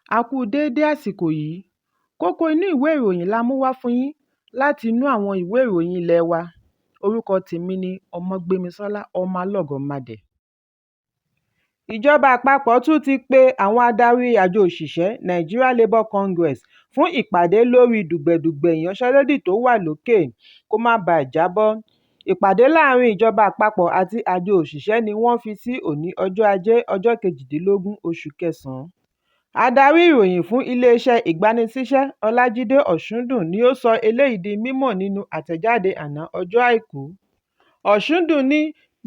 A kú déédé àsìkò yìí. Kókó inú ìwé ìròyìn la mú wá fún yín láti inú àwọn ìwé ìròyìn ilé wa. Orúkọ tèmi ni Ọmọgbémisọ́lá ọmọ Alọ́gọ̀madẹ̀. Ìjọba àpapọ̀ tún ti pe àwọn adarí àjọ òṣìṣẹ́ Nigeria Labour Congress fún ìpàdé lórí dùgbẹ̀dùgbẹ̀ ìyanṣẹ́lódì tó wà lókè kó má bàa jábọ́. Ìpàdé láàrin ìjọba àpapọ̀ àti àjọ òṣìṣẹ́ ni wọ́n fi sí òní ọjọ́ Ajé ọjọ́ kejìdínlógún oṣù kẹsàn-án. Adarí ìròyìn fún iléeṣẹ́ ìgbanisíṣẹ́ Ọlájídé Ọ̀ṣúndùn ni ó sọ eléyìí di mímọ̀ nínú àtẹ̀jáde àná ọjọ́ Àìkú. Ọ̀ṣúndùn ní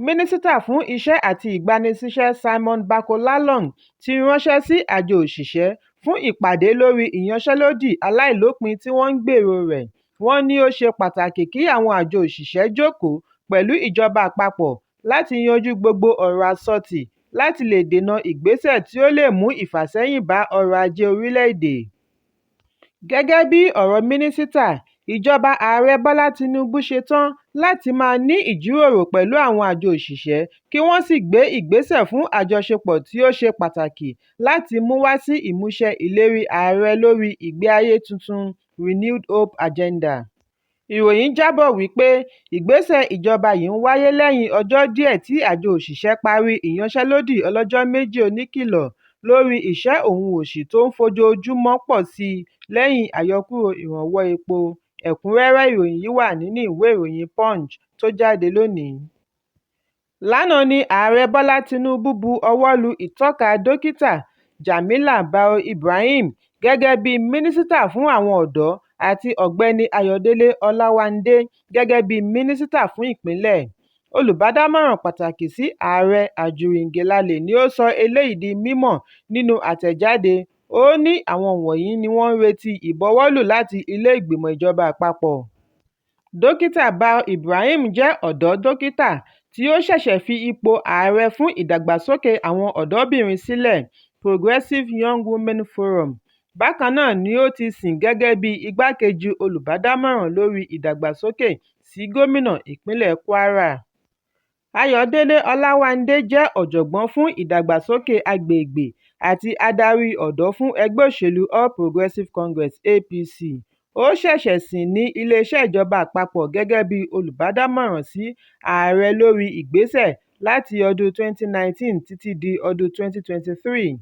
Mínísítà fún Iṣẹ́ àti Ìgbanisíṣẹ́ Simon Bako Lalong ti ránṣẹ́ sí àjọ òṣìṣẹ́ fún ìpàdé lórí ìyanṣẹ́lódì aláìlópin tí wọ́n ń gbèrò rẹ̀. Wọ́n ní ó ṣe pàtàkì kí àwọn àjọ òṣìṣẹ́ jókòó pẹ̀lú ìjọba àpapọ̀ láti yanjú gbogbo ọ̀rọ̀ àsọtì láti lè dènà ìgbésẹ̀ tí ó lè mú ìfàsẹ́yìn bá ọrọ̀ ajé orílẹ̀-èdè. Gẹ́gẹ́ bí ọ̀rọ̀ mínísítà, ìjọba ààrẹ Bọ́lá Tinubu ṣetán láti máa ní ìjíròrò pẹ̀lú àwọn àjọ òṣìṣẹ́ kí wọ́n sì gbé ìgbésẹ̀ fún àjọṣepọ̀ tí ó ṣe pàtàkì láti mú wá sí ìmúṣẹ ìlérí ààrẹ lórí ìgbé ayé tuntun Renewed Hope Agenda. Ìròyìn jábọ̀ wípé ìgbésẹ̀ ìjọba yìí ń wáyé lẹ́yìn ọjọ́ díẹ̀ tí àjọ òṣìṣẹ́ parí ìyanṣẹ́lódì ọlọ́jọ́ méjì oníkìlọ̀ lórí ìṣẹ́ òun òṣì tó ń fojoojúmọ́ pọ̀ sí i lẹ́yìn àyọkúrò ìrànwọ́ epo. Ẹ̀kúnrẹ́rẹ́ ìròyìn yìí wà nínú ìwé ìròyìn Punch tó jáde lónìí. Lánàá ni ààrẹ Bọ́lá Tinubu bu ọwọ́ lu ìtọ́ka dókítà Jamila Bao Ibrahim gẹ́gẹ́ bí mínísítà fún àwọn ọ̀dọ́ àti ọ̀gbẹ́ni Ayọ̀délé Ọláwándé gẹ́gẹ́ bí mínísítà fún ìpínlẹ̀. Olùbádámọ̀ràn pàtàkì sí ààrẹ Àjùrì Ngelale ni ó sọ eléyìí di mímọ̀ nínú àtẹ̀jáde. Ó ní àwọn wọ̀nyí ni wọ́n ń retí ìbọwọ́lù láti ilé ìgbìmọ̀ ìjọba àpapọ̀. Dókítà Bao Ibrahim jẹ́ ọ̀dọ́ dókítà tí ó ṣẹ̀ṣẹ̀ fi ipò ààrẹ fún ìdàgbàsókè àwọn ọ̀dọ́bìnrin sílẹ̀, Progressive Young Women Forum. Bákan náà ni ó ti sìn gẹ́gẹ́ bí igbákejì olùbádámọ̀ràn lórí ìdàgbàsókè sí gómìnà ìpínlẹ̀ Kwara. Ayọ̀délé Ọláwándé jẹ́ ọ̀jọ̀gbọ́n fún ìdàgbàsókè agbègbè àti adarí ọ̀dọ́ fún ẹgbẹ́ òṣèlú All Progressive Congress (APC). Ó ṣẹ̀ṣẹ̀ sìn ní iléeṣẹ́ ìjọba àpapọ̀ gẹ́gẹ́ bí olùbádámọ̀ràn sí ààrẹ lórí ìgbésẹ̀ láti ọdún 2019 títí di ọdún 2023.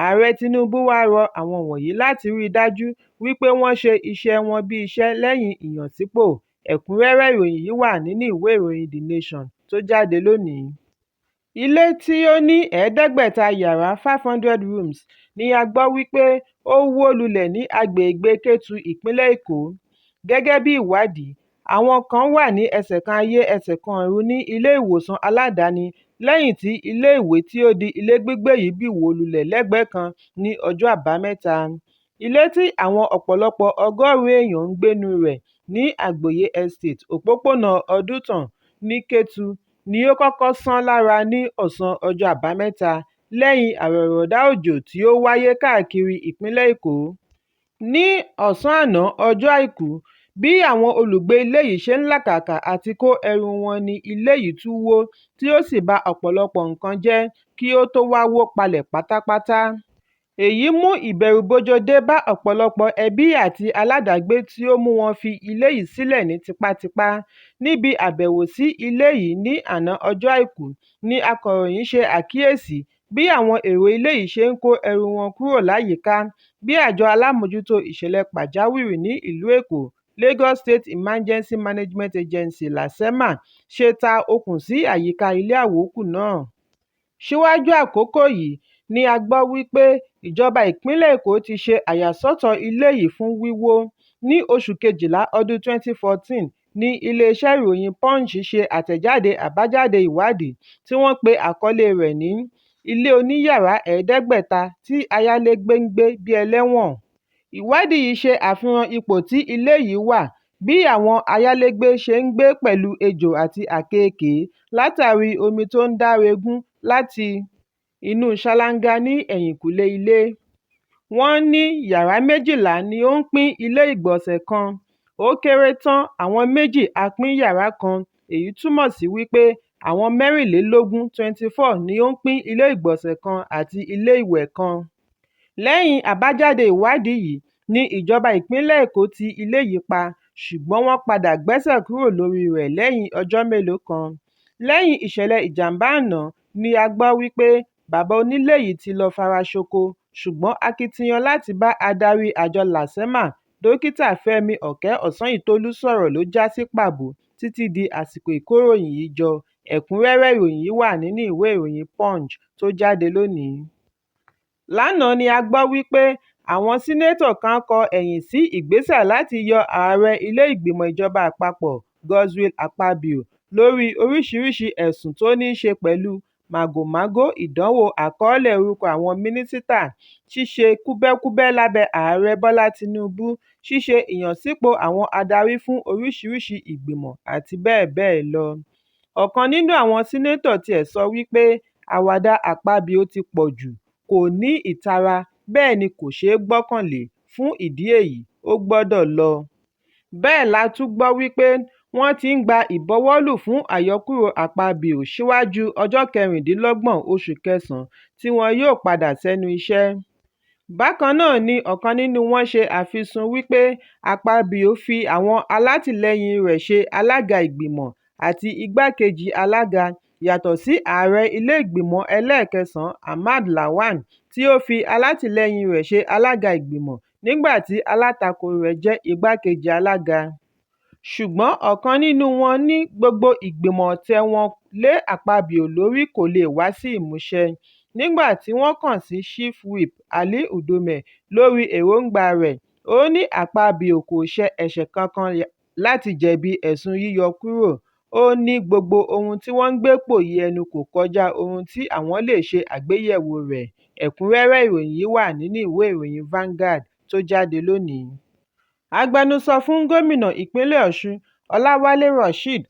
Ààrẹ Tinubu wá rọ àwọn wọ̀nyí láti rí i dájú wípé wọ́n ṣe iṣẹ́ wọn bí iṣẹ́ lẹ́yìn ìyànsípò. Ẹ̀kúnrẹ́rẹ́ ìròyìn yìí wà nínú ìwé ìròyìn The Nation tó jáde lónìí. Ilé tí ó ní 500 yàrá 500 rooms ni a gbọ́ wípé ó wó lulẹ̀ ní agbègbè Kétu ìpínlẹ̀ Èkó. Gẹ́gẹ́ bí ìwádìí, àwọn kan wà ní ẹsẹ̀ kan ayé ẹsẹ̀ kan ọ̀run ní ilé ìwòsàn aládàáni lẹ́yìn tí ilé ìwé tí ó di ilé gbígbé yìí bì wó lulẹ̀ lẹ́gbẹ̀ẹ́ kan ní ọjọ́ Àbámẹ́ta. Ilé tí àwọn ọ̀pọ̀lọpọ̀ ọgọ́rùn-ún èèyàn ń gbénú rẹ̀ ní Àgbòye Estate, òpópónà Ọdúntàn ní Kétu ni ó kọ́kọ́ sán lára ní ọ̀sán ọjọ́ Àbámẹ́ta lẹ́yìn àrọ̀rọ̀dá òjò tí ó wáyé káàkiri ìpínlẹ̀ Èkó. Ní ọ̀sán àná ọjọ́ Àìkú, bí àwọn olùgbé ilé yìí ṣe ń làkàkà àti kó ẹrù wọn ni ilé yìí tún wó tí ó sì ba ọ̀pọ̀lọpọ̀ nǹkan jẹ́ kí ó tó wá wó palẹ̀ pátápátá. Èyí mú ìbẹ̀rùbojo dé bá ọ̀pọ̀lọpọ̀ ẹbí àti aládàágbé tí ó mú wọn fi ilé yìí sílẹ̀ ní tipátipá. Níbi àbẹ̀wò sí ilé yìí ní àná ọjọ́ Àìkú ni akọ̀ròyìn ṣe àkíyèsí bí àwọn èrò ilé yìí ṣe ń kó ẹrù wọn kúrò láyìíká. Bí àjọ alámòjútó ìṣẹ̀lẹ̀ pàjáwìrì ní ìlú Èkó, Lagos State Emergency Management Agency (LASEMA) ṣe ta okùn sí àyíká ilé àwókù náà. Síwájú àkókò yìí ni a gbọ́ wípé ìjọba ìpínlẹ̀ Èkó ti ṣe àyàsọ́tọ̀ ilé yìí fún wíwó. Ní oṣù Kejìlá ọdún 2014 ni iléeṣẹ́ ìròyìn Punch ṣe àtẹ̀jáde àbájáde ìwádìí tí wọ́n pe àkọlé rẹ̀ ní "Ilé oníyàrá 500 tí ayálégbé ń gbé bí ẹlẹ́wọ̀n". Ìwádìí yìí ṣe àfihàn ipò tí ilé yìí wà, bí àwọn ayálégbé ṣe ń gbé pẹ̀lú ejò àti àkekèé látàrí omi tó ń dáregún láti inú ṣáláńgá ní ẹ̀yìnkùlé ilé. Wọ́n ní yàrá 12 ni ó ń pín ilé ìgbọ̀nsẹ̀ kan. Ó kéré tán àwọn 2 á pín yàrá kan, èyí túmọ̀ sí wípé àwọn 24 ni ó ń pín ilé ìgbọ̀nsẹ̀ kan àti ilé ìwẹ̀ kan. lẹ́yìn àbájáde ìwádìí yìí ní ìjọba ìpínlẹ̀ èkó ti ilé yìí pa, ṣùgbọ́n wọ́n padà gbéṣẹ́ kúrò lórí rẹ̀ lẹ́yìn ọjọ́ mélòó kan. lẹ́yìn ìṣẹ̀lẹ̀ ìjàmbá àná ni a gbọ́ wípé bàbá onílé yìí ti lọ́ọ́ fara ṣoko, ṣùgbọ́n akitiyan láti bá adarí àjọ lasema dókítà fẹ́mi ọ̀kẹ́ ọ̀sányìntólú sọ̀rọ̀ ló já sí pàbó títí di àsìkò ìkóròyìn yìí jọ. ẹ̀kúnrẹ́rẹ́ ìròyìn yìí wà nínú ìwé ìròyìn punch tó jáde lónìí. lánàá ni a gbọ́ wípé àwọn sínétọ̀ kan kọ ẹ̀yìn sí ìgbésẹ̀ láti yọ ààrẹ ilé ìgbìmọ̀ ìjọba àpapọ̀ Godswill Akpabio lórí oríṣiríṣiì ẹ̀sùn tó ní í ṣe pẹ̀lú màgòmágó ìdánwò àkọọ́lẹ̀ orúkọ àwọn mínísítà, ṣíṣe kúbẹ́kúbẹ́ lábẹ́ ààrẹ Bọ́lá Tinubu, ṣíṣe ìyànsípò àwọn adarí fún oríṣiríṣiì ìgbìmọ̀ àti bẹ́ẹ̀ bẹ́ẹ̀ lọ. ọ̀kan nínú àwọn sínétọ̀ tiẹ̀ sọ wípé àwàdà Akpabio ti pọ̀ jù, kò ní ìtara, bẹ́ẹ̀ ni kò ṣeé gbọ́kànlé, fún ìdí èyí ó gbọ́dọ̀ lọ. bẹ́ẹ̀ la tún gbọ́ wípé wọ́n ti ń gba ìbọwọ́lù fún àyọkúrò Akpabio síwájú ọjọ́ 26 oṣù kẹsàn-án tí wọn yóò padà sẹ́nu iṣẹ́. bákan náà ni ọ̀kan nínú wọn ṣe àfisùn wípé Akpabio fi àwọn alátìlẹyìn rẹ̀ ṣe alága ìgbìmọ̀ àti igbákejì alága, yàtọ̀ sí ààrẹ ilé ìgbìmọ̀ ẹlẹ́ẹ̀kẹsàn-án Ahmad Lawan tí ó fi alátìlẹyìn rẹ̀ ṣe alága ìgbìmọ̀ nígbà tí alátakò rẹ̀ jẹ́ igbákejì alága. ṣùgbọ́n ọ̀kan nínú wọn ní gbogbo ìgbìmọ̀ tẹ́ wọn lé Akpabio lórí kò lè wá sí ìmúṣẹ. nígbà tí wọ́n kàn sí chief whip Ali Udome lórí èròǹgbà rẹ̀, ó ní Akpabio kò ṣe ẹ̀ṣẹ̀ kankan láti jẹ̀bi ẹ̀sùn yíyọ kúrò. ó ní gbogbo ohun tí wọ́n ń gbé pò yí ẹnu kò kọjá ohun tí àwọn lè ṣe àgbéyẹ̀wò rẹ̀. ẹ̀kúnrẹ́rẹ́ ìròyìn yìí wà nínú ìwé ìròyìn Vanguard tó jáde lónìí. agbẹnusọ fún gómìnà ìpínlẹ̀ Ọ̀ṣun Ọláwálé Rasheed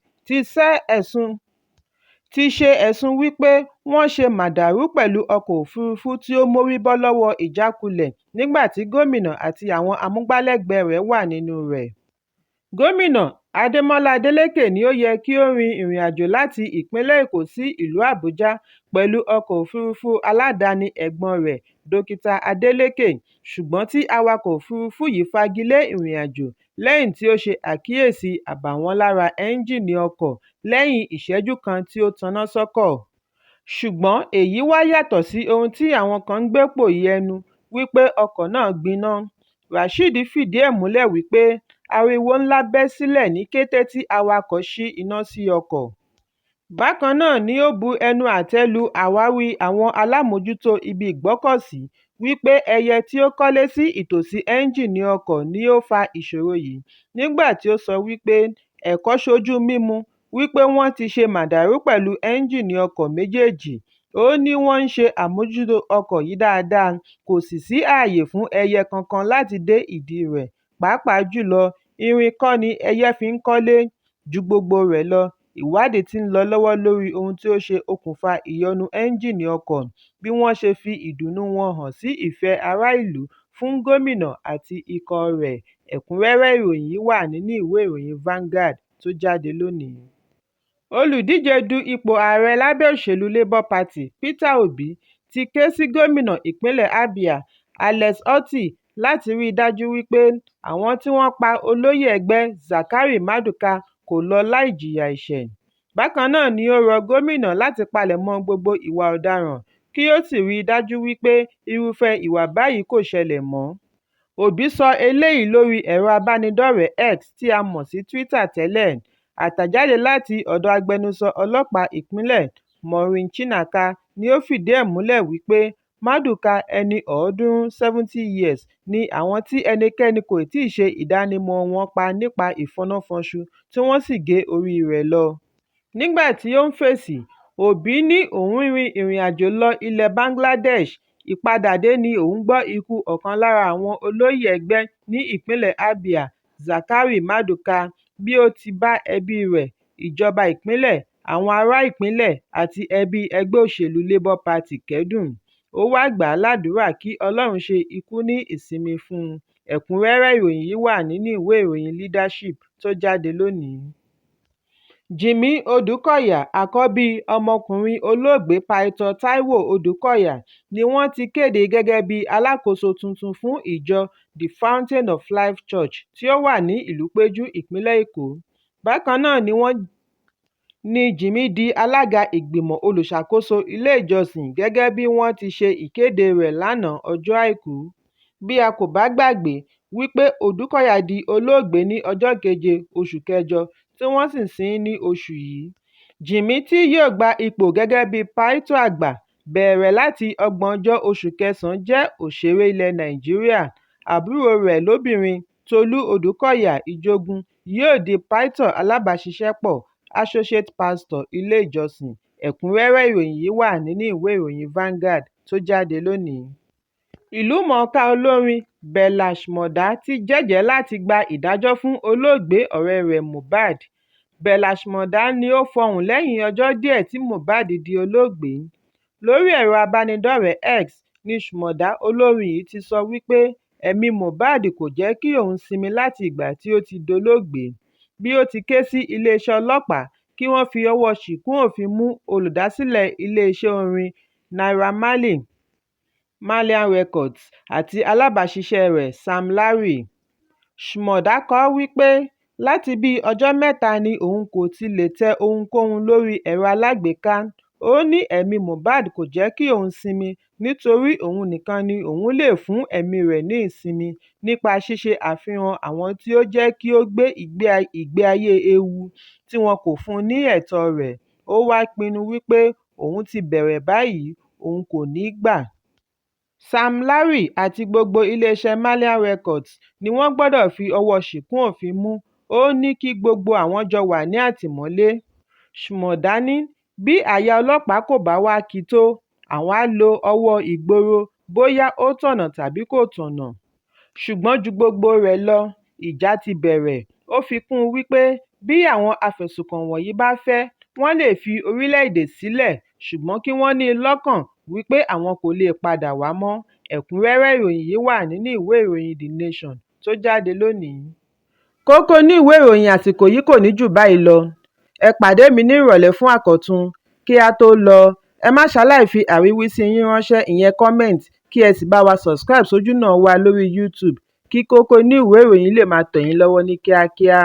ti ṣe ẹ̀sùn wípé wọ́n ṣe màdàrú pẹ̀lú ọkọ̀ òfurufú tí ó mórí bọ́ lọ́wọ́ ìjákulẹ̀ nígbà tí gómìnà àti àwọn amúgbálẹ́gbẹ̀ẹ́ rẹ̀ wà nínú rẹ̀. gómìnà Adémọ́lá Adélékè ni ó yẹ kí ó rin ìrìnàjò láti ìpínlẹ̀ Èkó sí ìlú Àbújá pẹ̀lú ọkọ̀ òfurufú aládàáni ẹ̀gbọ́n rẹ̀ dókítà Adélékè, ṣùgbọ́n tí awakọ̀ òfurufú yìí fagilé ìrìnàjò lẹ́yìn tí ó ṣe àkíyèsí àbàwọ́n lára ẹ́ńjìnnì ọkọ̀ lẹ́yìn ìṣẹ́jú kan tí ó taná sọ́kọ̀. ṣùgbọ́n èyí wá yàtọ̀ sí ohun tí àwọn kan ń gbé pò yí ẹnu wípé ọkọ̀ náà gbiná. Rasheed fìdí ẹ̀ múlẹ̀ wípé ariwo ńlá bẹ́ sílẹ̀ ní kété tí awakọ̀ ṣí iná sí ọkọ̀. bákan náà ni ó bu ẹnu àtẹ́ lu àwáwí àwọn alámòójútó ibi ìgbọ́kọ̀sí wípé ẹyẹ tí ó kọ́lé sí ìtòsí ẹ́ńjìnnì ọkọ̀ ni ó fa ìṣòro yìí, nígbà tí ó sọ wípé ẹ̀kọ́ ṣojú mímu wípé wọ́n ti ṣe màdàrú pẹ̀lú ẹ́ńjìnnì ọkọ̀ méjèèjì. ó ní wọ́n ń ṣe àmójútó ọkọ̀ yìí dáadáa, kò sì sí ààyè fún ẹyẹ kankan láti dé ìdí rẹ̀, pàápàá jùlọ irin kọ́ ni ẹyẹ fi ń kọ́lé. ju gbogbo rẹ̀ lọ, ìwádìí tí ń lọ lọ́wọ́ lórí ohun tí ó ṣe okùnfà ìyọnu ẹ́ńjìnnì ọkọ̀, bí wọ́n ṣe fi ìdùnnú wọn hàn sí ìfẹ́ ará ìlú fún gómìnà àti ikọ̀ rẹ̀. ẹ̀kúnrẹ́rẹ́ ìròyìn yìí wà nínú ìwé ìròyìn Vanguard tó jáde lónìí. olùdíje du ipò ààrẹ lábẹ́ òṣèlú Labour Party Peter Obi ti ké sí gómìnà ìpínlẹ̀ Abia Alex Otti láti rí i dájú wípé àwọn tí wọ́n pa olóyè ẹgbẹ́ Zakari Maduka kò lọ láì jìyà ẹ̀ṣẹ̀. bákan náà ni ó rọ gómìnà láti palẹ̀mọ́ gbogbo ìwà ọ̀daràn kí ó sì rí i dájú wípé irúfẹ́ ìwà báyìí kò ṣẹlẹ̀ mọ́. Obi sọ eléyìí lórí ẹ̀rọ abánidọ́rẹ̀ẹ́ X tí a mọ̀ sí Twitter tẹ́lẹ̀. àtẹ̀jáde láti ọ̀dọ̀ agbẹnusọ ọlọ́pàá ìpínlẹ̀ Maureen Chinaka ni ó fìdí ẹ̀ múlẹ̀ wípé Maduka, ẹni ọ̀ọ́dúnrún 70 years, ni àwọn tí ẹnikẹ́ni kò tíì ṣe ìdánimọ̀ wọn pa nípa ìfọnáfọnṣu tí wọ́n sì gé orí rẹ̀ lọ. nígbà tí ó ń fèsì, Obi ní òun rin ìrìnàjò lọ ilẹ̀ Bangladesh. ìpadàdé ni òun gbọ́ ikú ọ̀kan lára àwọn olóyè ẹgbẹ́ ní ìpínlẹ̀ Abia, Zakari Maduka, bí ó ti bá ẹbí rẹ̀, ìjọba ìpínlẹ̀, àwọn ará ìpínlẹ̀ àti ẹbí ẹgbẹ́ òṣèlú Labour Party kẹ́dùn. ó wáá gbà á ládùúrà kí Ọlọ́run ṣe ikú ní ìsinmi fún un. ẹ̀kúnrẹ́rẹ́ ìròyìn yìí wà nínú ìwé ìròyìn Leadership tó jáde lónìí. Jimmy Odùkọ̀yà àkọ́bí ọmọkùnrin olóògbé pásítọ̀ Táíwò Odùkọ̀yà ni wọ́n ti kéde gẹ́gẹ́ bí alákòóso tuntun fún ìjọ The Fountain of Life Church tí ó wà ní Ìlúpéjú, ìpínlẹ̀ Èkó. Bákan náà ni Jimmy di alága ìgbìmọ̀ olùṣàkóso ilé ìjọsìn gẹ́gẹ́ bí wọ́n ti ṣe ìkéde rẹ̀ lánàá ọjọ́ Àìkú. Bí a kò bá gbàgbé wípé Odùkọ̀yà di olóògbé ní ọjọ́ 7 oṣù kẹjọ tí wọ́n sì sin ní oṣù yìí. Jimmy tí yóò gba ipò gẹ́gẹ́ bí pásítọ̀ àgbà bẹ̀rẹ̀ láti 30 oṣù kẹsàn-án jẹ́ òṣèré ilẹ̀ Nàìjíríà. Àbúrò rẹ̀ lóbìnrin Tolú Odùkọ̀yà Ìjògùn yóò di pásítọ̀ alábàáṣiṣẹ́pọ̀ associate pastor ilé ìjọsìn. Ẹ̀kúnrẹ́rẹ́ ìròyìn yìí wà nínú ìwé ìròyìn Vanguard tó jáde lónìí. Ìlúmọ̀ọ́ká olórin Belash Mọ̀dá ti jẹ́jẹ̀ẹ́ láti gba ìdájọ́ fún olóògbé ọ̀rẹ́ rẹ̀ Mohbad. Belash Mọ̀dá ni ó fọhùn lẹ́yìn ọjọ́ díẹ̀ tí Mohbad di olóògbé. Lórí ẹ̀rọ abánidọ́rẹ̀ẹ́ X ni Mọ̀dá olórin yìí ti sọ wípé ẹ̀mí Mohbad kò jẹ́ kí òun sinmi láti ìgbà tí ó ti dolóògbé, bí ó ti ké sí iléeṣẹ́ ọlọ́pàá kí wọ́n fi ọwọ́ ṣìkún òfin mú olùdásílẹ̀ iléeṣẹ́ orin Naira Marley Records àti alábàáṣiṣẹ́ rẹ̀ Sam Larry. Mọ̀dá kọ wípé láti bí ọjọ́ mẹ́ta ni òun kò ti lè tẹ ohunkóhun lórí ẹ̀rọ alágbèéká. Ó ní ẹ̀mí Mohbad kò jẹ́ kí òun sinmi nítorí òun nìkan ni òun lè fún ẹ̀mí rẹ̀ ní ìsinmi nípa ṣíṣe àfihàn àwọn tí ó jẹ́ kí ó gbé ìgbé ayé ewu tí wọn kò fún ní ẹ̀tọ́ rẹ̀. Ó wá pinnu wípé òun ti bẹ̀rẹ̀ báyìí, òun kò ní gbà. Sam Larry àti gbogbo iléeṣẹ́ Marley Records ni wọ́n gbọ́dọ̀ fi ọwọ́ ṣìkún òfin mú. Ó ní kí gbogbo àwọn jọ wà ní àtìmọ́lé. Mọ̀dá ní bí àyà ọlọ́pàá kò bá wá kí tó, àwọn á lo ọwọ́ ìgboro bóyá ó tọ̀nà tàbí kò tọ̀nà. Ṣùgbọ́n ju gbogbo rẹ̀ lọ, ìjà ti bẹ̀rẹ̀. Ó fi kún un wípé bí àwọn afẹ̀sùnkàn wọ̀nyí bá fẹ́, wọ́n lè fi orílẹ̀-èdè sílẹ̀, ṣùgbọ́n kí wọ́n ní lọ́kàn wípé àwọn kò lè padà wá mọ́. Ẹ̀kúnrẹ́rẹ́ ìròyìn yìí wà nínú ìwé ìròyìn The Nation tó jáde lónìí. Kókó inú ìwé ìròyìn àsìkò yìí kò ní jù báyìí lọ. Ẹ pàdé mi ní ìrọ̀lẹ́ fún àkọ́tun. Kí a tó lọ, ẹ má ṣaláì fi àríwísí yín ránṣẹ́, ìyẹn comment, kí ẹ sì bá wa subscribe sójú náà wa lórí YouTube kí Kókó inú ìwé ìròyìn lè máa tẹ̀ yín lọ́wọ́ ní kíákíá.